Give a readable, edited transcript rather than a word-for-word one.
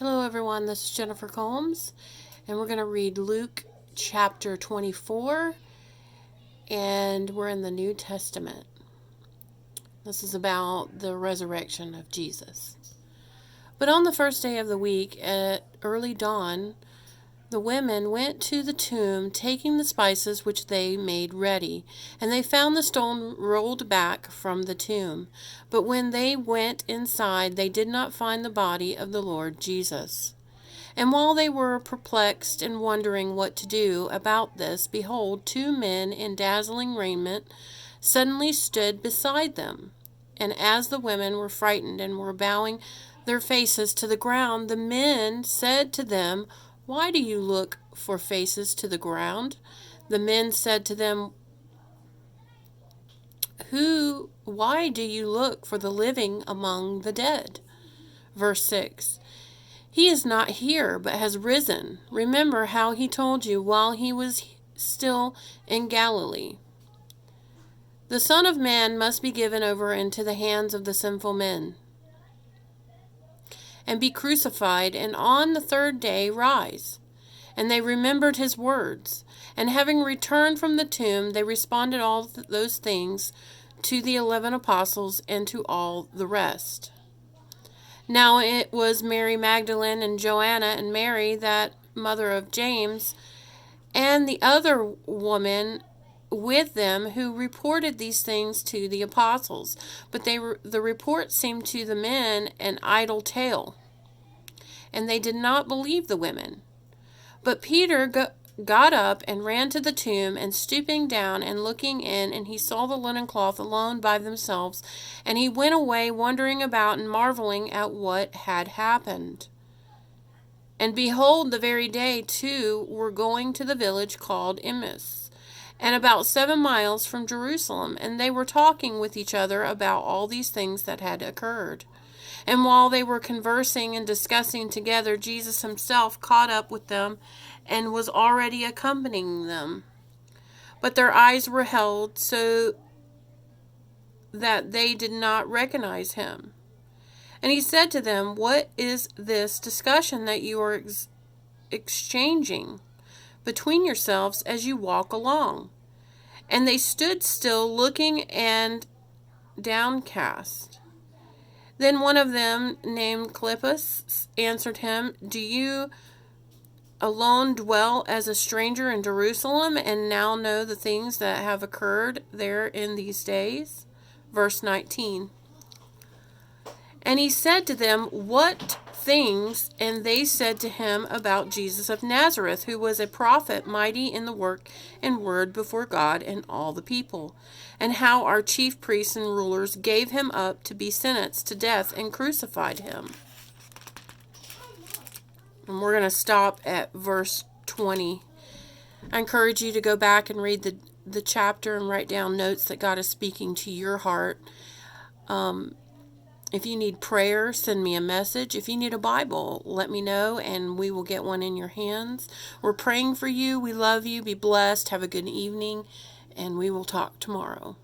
Hello everyone, this is Jennifer Combs, and we're going to read Luke chapter 24, and we're in the New Testament. This is about the resurrection of Jesus. But on the first day of the week, at early dawn, the women went to the tomb, taking the spices which they made ready, and they found the stone rolled back from the tomb. But when they went inside, they did not find the body of the Lord Jesus. And while they were perplexed and wondering what to do about this, behold, two men in dazzling raiment suddenly stood beside them. And as the women were frightened and were bowing their faces to the ground, the men said to them, "Why do you look for faces to the ground?" The men said to them, Why do you look for the living among the dead?" Verse 6. "He is not here, but has risen. Remember how he told you while he was still in Galilee. The Son of Man must be given over into the hands of the sinful men, and be crucified, and on the third day rise." And they remembered his words. And having returned from the tomb, they responded all those things to the 11 apostles and to all the rest. Now it was Mary Magdalene and Joanna and Mary, that mother of James, and the other woman with them who reported these things to the apostles. But the report seemed to the men an idle tale, and they did not believe the women. But Peter got up and ran to the tomb, and stooping down and looking in, and he saw the linen cloth alone by themselves, and he went away wondering about and marveling at what had happened. And behold, the very day two were going to the village called Emmaus, and about 7 miles from Jerusalem, and they were talking with each other about all these things that had occurred. And while they were conversing and discussing together, Jesus himself caught up with them and was already accompanying them. But their eyes were held so that they did not recognize him. And he said to them, "What is this discussion that you are exchanging between yourselves as you walk along?" And they stood still, looking and downcast. Then one of them, named Cleopas, answered him, "Do you alone dwell as a stranger in Jerusalem, and now know the things that have occurred there in these days?" Verse 19. And he said to them, "What things?" And they said to him about Jesus of Nazareth, who was a prophet, mighty in the work and word before God and all the people, and how our chief priests and rulers gave him up to be sentenced to death and crucified him. And we're going to stop at verse 20. I encourage you to go back and read the chapter and write down notes that God is speaking to your heart. If you need prayer, send me a message. If you need a Bible, let me know, and we will get one in your hands. We're praying for you. We love you. Be blessed. Have a good evening, and we will talk tomorrow.